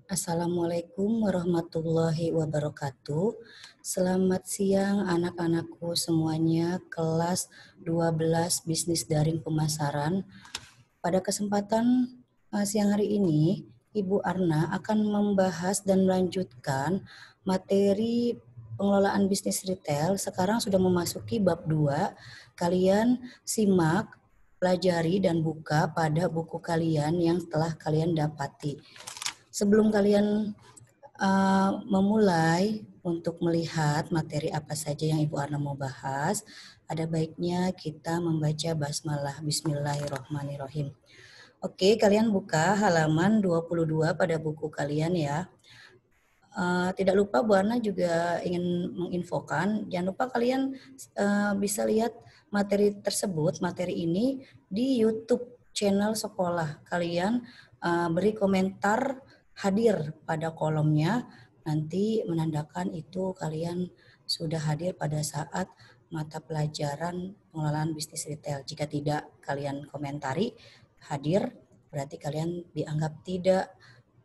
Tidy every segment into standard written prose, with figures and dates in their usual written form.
Assalamualaikum warahmatullahi wabarakatuh. Selamat siang anak-anakku semuanya, kelas 12 Bisnis Daring Pemasaran. Pada kesempatan siang hari ini, Ibu Arna akan membahas dan melanjutkan materi pengelolaan bisnis retail. Sekarang sudah memasuki bab 2. Kalian simak, pelajari dan buka pada buku kalian yang telah kalian dapati. Sebelum kalian memulai untuk melihat materi apa saja yang Ibu Arna mau bahas, ada baiknya kita membaca basmalah. Bismillahirrahmanirrahim. Oke, kalian buka halaman 22 pada buku kalian ya. Tidak lupa Bu Arna juga ingin menginfokan, jangan lupa kalian bisa lihat materi tersebut, materi ini di YouTube channel sekolah. Kalian beri komentar hadir pada kolomnya, nanti menandakan itu kalian sudah hadir pada saat mata pelajaran pengelolaan bisnis retail. Jika tidak kalian komentari hadir, berarti kalian dianggap tidak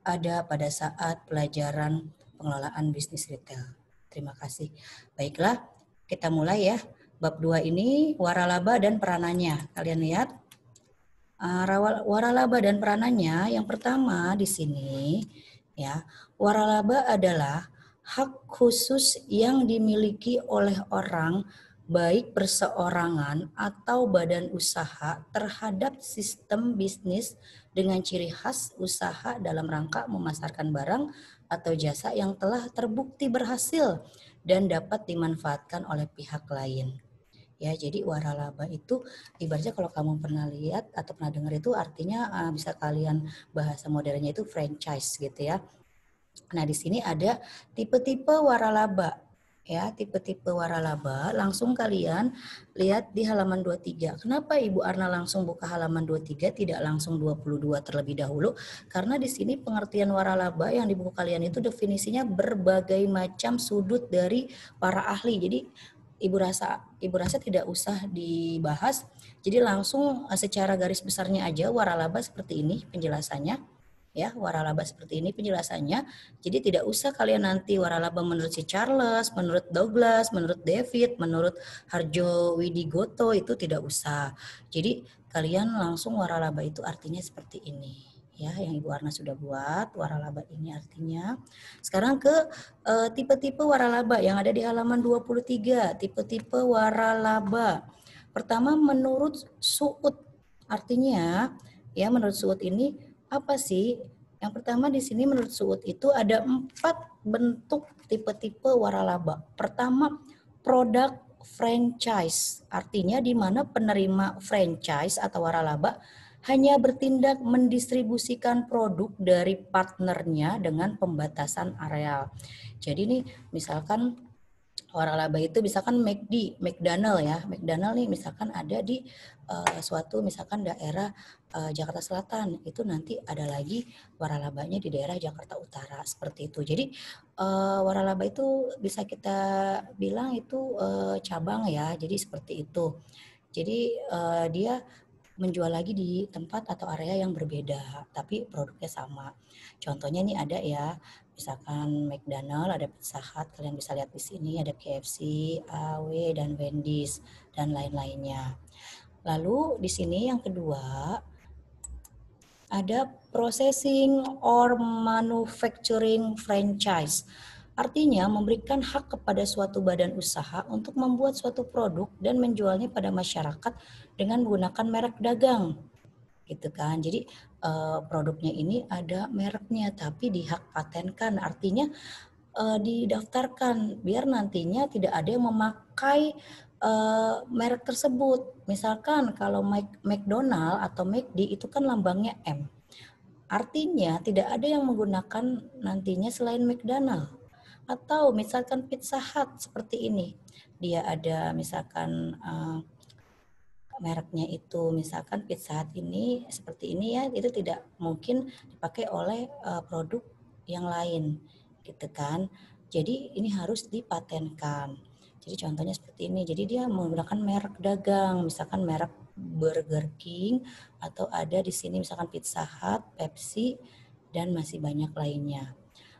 ada pada saat pelajaran pengelolaan bisnis retail. Terima kasih. Baiklah, kita mulai ya. Bab 2 ini waralaba dan peranannya. Kalian lihat waralaba dan peranannya. Yang pertama di sini ya, waralaba adalah hak khusus yang dimiliki oleh orang baik perseorangan atau badan usaha terhadap sistem bisnis dengan ciri khas usaha dalam rangka memasarkan barang atau jasa yang telah terbukti berhasil dan dapat dimanfaatkan oleh pihak lain. Ya, jadi waralaba itu ibaratnya kalau kamu pernah lihat atau pernah dengar itu artinya bisa kalian bahasa modernnya itu franchise gitu ya. Nah, di sini ada tipe-tipe waralaba. Ya, tipe-tipe waralaba langsung kalian lihat di halaman 23. Kenapa Ibu Arna langsung buka halaman 23 tidak langsung 22 terlebih dahulu? Karena di sini pengertian waralaba yang di buku kalian itu definisinya berbagai macam sudut dari para ahli. Jadi Ibu rasa tidak usah dibahas. Jadi langsung secara garis besarnya aja waralaba seperti ini penjelasannya. Ya, waralaba seperti ini penjelasannya. Jadi tidak usah kalian nanti waralaba menurut si Charles, menurut Douglas, menurut David, menurut Harjo Widigoto, itu tidak usah. Jadi kalian langsung waralaba itu artinya seperti ini. Ya, yang Ibu Arna sudah buat, waralaba ini artinya. Sekarang ke tipe-tipe waralaba yang ada di halaman 23, tipe-tipe waralaba. Pertama menurut Suud, artinya ya menurut Suud ini apa sih? Yang pertama di sini menurut Suud itu ada 4 bentuk tipe-tipe waralaba. Pertama, produk franchise. Artinya di mana penerima franchise atau waralaba hanya bertindak mendistribusikan produk dari partnernya dengan pembatasan areal. Jadi nih misalkan waralaba itu misalkan McDonald ya. McDonald nih misalkan ada di suatu misalkan daerah Jakarta Selatan, itu nanti ada lagi waralabanya di daerah Jakarta Utara seperti itu. Jadi waralaba itu bisa kita bilang itu cabang ya. Jadi seperti itu. Jadi dia menjual lagi di tempat atau area yang berbeda, tapi produknya sama. Contohnya nih ada ya, misalkan McDonald, ada Pizza Hut, kalian bisa lihat di sini ada KFC, AW dan Wendy's dan lain-lainnya. Lalu di sini yang kedua ada processing or manufacturing franchise. Artinya memberikan hak kepada suatu badan usaha untuk membuat suatu produk dan menjualnya pada masyarakat dengan menggunakan merek dagang. Gitu kan. Jadi produknya ini ada mereknya tapi dihak patenkan. Artinya didaftarkan biar nantinya tidak ada yang memakai merek tersebut. Misalkan kalau McDonald atau McD itu kan lambangnya M. Artinya tidak ada yang menggunakan nantinya selain McDonald. Atau misalkan Pizza Hut seperti ini. Dia ada misalkan mereknya itu misalkan Pizza Hut ini seperti ini ya, itu tidak mungkin dipakai oleh produk yang lain gitu kan. Jadi ini harus dipatenkan. Jadi contohnya seperti ini. Jadi dia menggunakan merek dagang, misalkan merek Burger King atau ada di sini misalkan Pizza Hut, Pepsi dan masih banyak lainnya.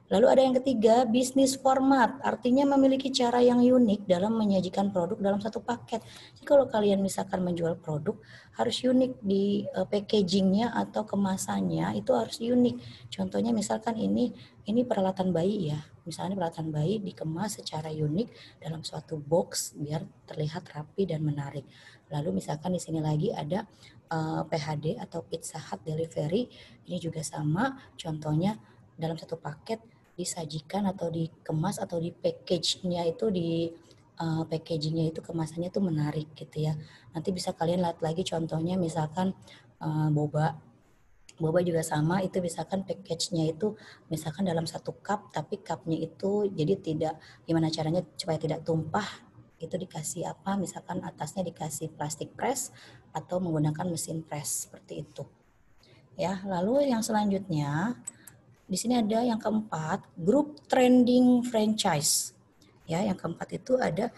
Lalu ada yang ketiga, bisnis format, artinya memiliki cara yang unik dalam menyajikan produk dalam satu paket. Jadi kalau kalian misalkan menjual produk, harus unik di packagingnya atau kemasannya, itu harus unik. Contohnya misalkan ini peralatan bayi ya, misalnya peralatan bayi dikemas secara unik dalam suatu box biar terlihat rapi dan menarik. Lalu misalkan di sini lagi ada PHD atau Pizza Hut Delivery, ini juga sama, contohnya dalam satu paket disajikan atau dikemas atau di package-nya itu di packaging-nya itu kemasannya tuh menarik gitu ya. Nanti bisa kalian lihat lagi contohnya misalkan boba. Boba juga sama, itu misalkan package-nya itu misalkan dalam satu cup, tapi cup-nya itu jadi tidak, gimana caranya supaya tidak tumpah, itu dikasih apa, misalkan atasnya dikasih plastik press atau menggunakan mesin press seperti itu. Ya, lalu yang selanjutnya di sini ada yang keempat, grup trending franchise. Ya, yang keempat itu ada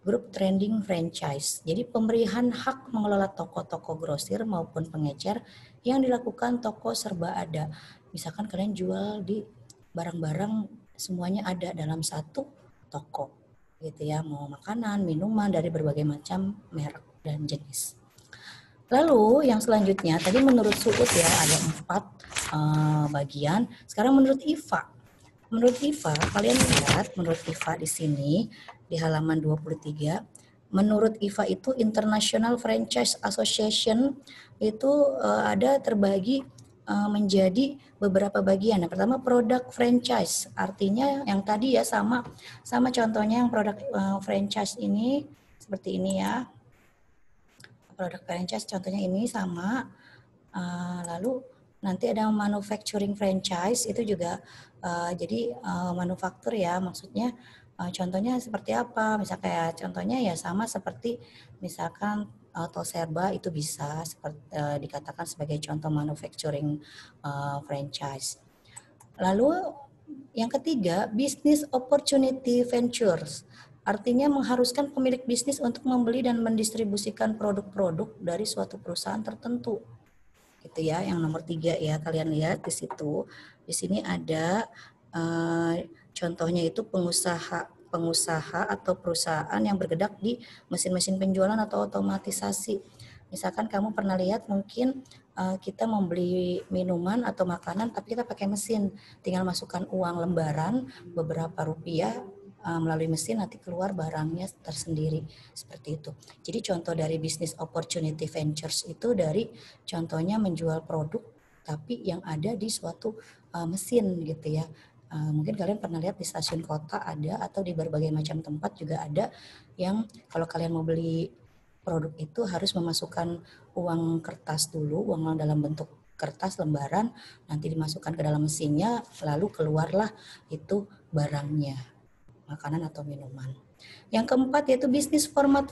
grup trending franchise. Jadi pemberian hak mengelola toko-toko grosir maupun pengecer yang dilakukan toko serba ada. Misalkan kalian jual di barang-barang semuanya ada dalam satu toko, gitu ya. Mau makanan, minuman dari berbagai macam merek dan jenis. Lalu yang selanjutnya, tadi menurut Suud ya ada 4 bagian. Sekarang menurut IFA. Menurut IFA, kalian lihat menurut IFA di sini di halaman 23. Menurut IFA itu International Franchise Association itu ada terbagi menjadi beberapa bagian. Yang pertama produk franchise, artinya yang tadi ya sama contohnya yang produk franchise ini seperti ini ya. Produk franchise contohnya ini sama. Lalu nanti ada manufacturing franchise itu juga jadi manufaktur ya, maksudnya contohnya seperti apa? Misal kayak contohnya ya sama seperti misalkan Toserba itu bisa seperti dikatakan sebagai contoh manufacturing franchise. Lalu yang ketiga, business opportunity ventures. Artinya mengharuskan pemilik bisnis untuk membeli dan mendistribusikan produk-produk dari suatu perusahaan tertentu. Gitu ya, yang nomor 3 ya, kalian lihat di situ. Di sini ada contohnya itu pengusaha atau perusahaan yang bergerak di mesin-mesin penjualan atau otomatisasi. Misalkan kamu pernah lihat mungkin kita membeli minuman atau makanan tapi kita pakai mesin, tinggal masukkan uang lembaran beberapa rupiah melalui mesin, nanti keluar barangnya tersendiri seperti itu. Jadi contoh dari business opportunity ventures itu dari contohnya menjual produk tapi yang ada di suatu mesin gitu ya. Mungkin kalian pernah lihat di stasiun kota ada, atau di berbagai macam tempat juga ada yang kalau kalian mau beli produk itu harus memasukkan uang kertas dulu, uang dalam bentuk kertas lembaran, nanti dimasukkan ke dalam mesinnya, lalu keluarlah itu barangnya, makanan atau minuman. Yang keempat yaitu bisnis format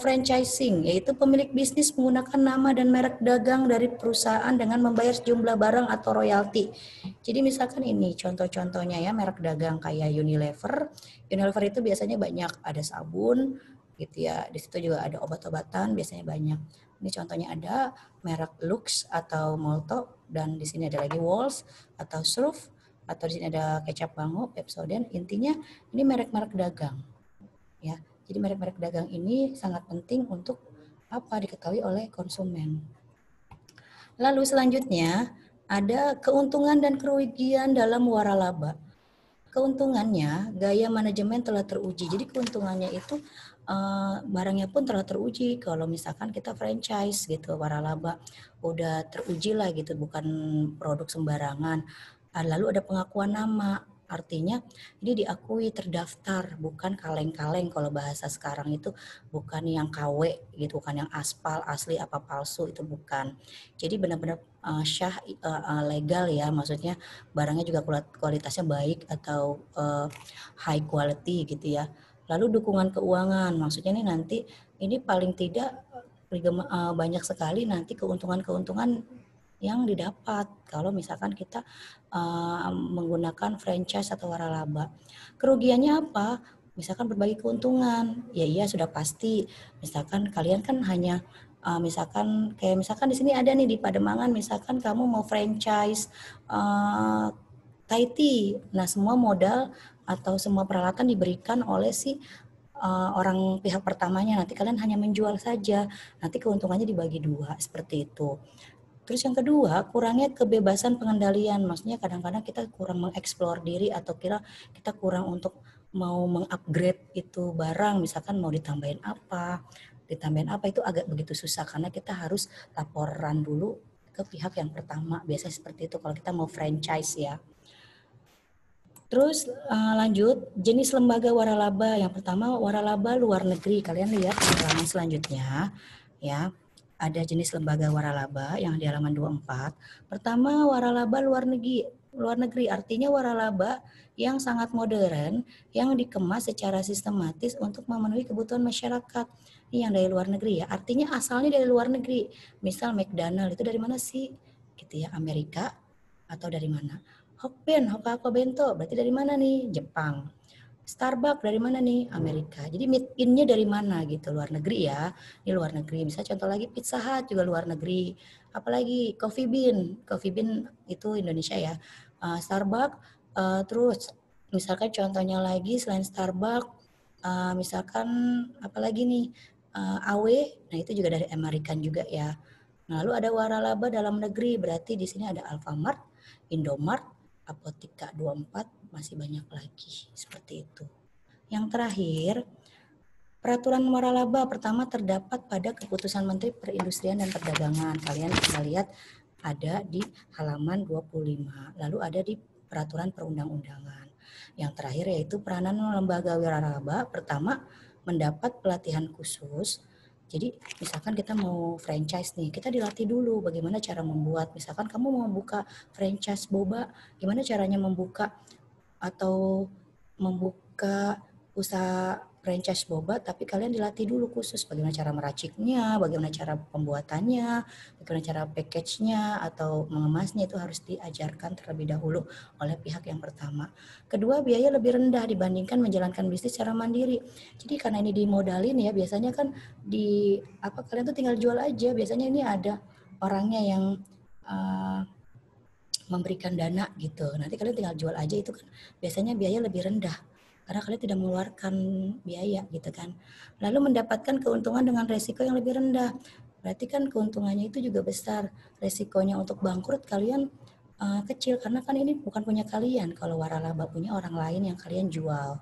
franchising, yaitu pemilik bisnis menggunakan nama dan merek dagang dari perusahaan dengan membayar sejumlah barang atau royalti. Jadi misalkan ini contoh-contohnya ya, merek dagang kayak Unilever. Unilever itu biasanya banyak, ada sabun gitu ya. Di situ juga ada obat-obatan, biasanya banyak. Ini contohnya ada merek Lux atau Molto, dan di sini ada lagi Walls atau Surf, atau di sini ada kecap Bango, Pepsodent. Intinya ini merek-merek dagang. Ya, jadi merek-merek dagang ini sangat penting untuk diketahui oleh konsumen. Lalu selanjutnya ada keuntungan dan kerugian dalam waralaba. Keuntungannya, gaya manajemen telah teruji. Jadi keuntungannya itu barangnya pun telah teruji. Kalau misalkan kita franchise gitu, waralaba udah teruji lah gitu, bukan produk sembarangan. Lalu ada pengakuan nama. Artinya ini diakui, terdaftar, bukan kaleng-kaleng kalau bahasa sekarang itu, bukan yang KW gitu, bukan yang aspal asli apa palsu, itu bukan. Jadi benar-benar syah, legal ya, maksudnya barangnya juga kualitasnya baik atau high quality gitu ya. Lalu dukungan keuangan, maksudnya nih nanti ini paling tidak banyak sekali nanti keuntungan-keuntungan yang didapat kalau misalkan kita menggunakan franchise atau waralaba. Kerugiannya apa? Misalkan berbagi keuntungan, ya iya sudah pasti. Misalkan kalian kan hanya misalkan di sini ada nih di Pademangan, misalkan kamu mau franchise Thai tea. Nah, semua modal atau semua peralatan diberikan oleh si orang pihak pertamanya. Nanti kalian hanya menjual saja. Nanti keuntungannya dibagi dua seperti itu. Terus yang kedua, kurangnya kebebasan pengendalian. Maksudnya kadang-kadang kita kurang mengeksplor diri atau kita kurang untuk mau mengupgrade itu barang. Misalkan mau ditambahin apa itu agak begitu susah karena kita harus laporan dulu ke pihak yang pertama. Biasanya seperti itu kalau kita mau franchise ya. Terus lanjut, jenis lembaga waralaba. Yang pertama waralaba luar negeri. Kalian lihat di halaman selanjutnya ya. Ada jenis lembaga waralaba yang di halaman 24. Pertama waralaba luar negeri. Luar negeri artinya waralaba yang sangat modern yang dikemas secara sistematis untuk memenuhi kebutuhan masyarakat. Ini yang dari luar negeri ya. Artinya asalnya dari luar negeri. Misal McDonald itu dari mana sih? Gitu ya, Amerika atau dari mana? Hokka Bento, berarti dari mana nih? Jepang. Starbucks dari mana nih? Amerika. Jadi made in-nya dari mana gitu, luar negeri ya. Ini luar negeri. Bisa contoh lagi Pizza Hut juga luar negeri. Apalagi Coffee Bean. Coffee Bean itu Indonesia ya. Starbucks, terus misalkan contohnya lagi selain Starbucks, misalkan apalagi nih? AW, nah itu juga dari American juga ya. Lalu ada waralaba dalam negeri, berarti di sini ada Alfamart, Indomart, Apotika 24, masih banyak lagi seperti itu. Yang terakhir, peraturan waralaba pertama terdapat pada keputusan Menteri Perindustrian dan Perdagangan. Kalian bisa lihat ada di halaman 25. Lalu ada di peraturan perundang-undangan. Yang terakhir yaitu peranan lembaga waralaba pertama mendapat pelatihan khusus. Jadi misalkan kita mau franchise nih, kita dilatih dulu bagaimana cara membuat. Misalkan kamu mau buka franchise boba, gimana caranya membuka atau membuka usaha franchise boba, tapi kalian dilatih dulu khusus bagaimana cara meraciknya, bagaimana cara pembuatannya, bagaimana cara package-nya atau mengemasnya, itu harus diajarkan terlebih dahulu oleh pihak yang pertama. Kedua, biaya lebih rendah dibandingkan menjalankan bisnis secara mandiri. Jadi karena ini dimodalin ya, biasanya kan kalian tuh tinggal jual aja. Biasanya ini ada orangnya yang memberikan dana gitu. Nanti kalian tinggal jual aja, itu kan biasanya biaya lebih rendah karena kalian tidak mengeluarkan biaya gitu kan. Lalu mendapatkan keuntungan dengan resiko yang lebih rendah. Berarti kan keuntungannya itu juga besar. Resikonya untuk bangkrut kalian kecil karena kan ini bukan punya kalian. Kalau waralaba punya orang lain yang kalian jual.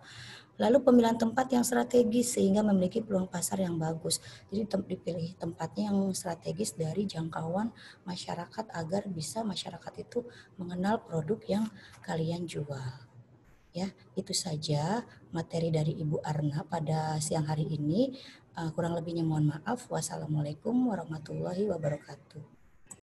Lalu pemilihan tempat yang strategis sehingga memiliki peluang pasar yang bagus. Jadi dipilih tempatnya yang strategis dari jangkauan masyarakat agar bisa masyarakat itu mengenal produk yang kalian jual. Ya, itu saja materi dari Ibu Arna pada siang hari ini. Kurang lebihnya mohon maaf. Wassalamualaikum warahmatullahi wabarakatuh.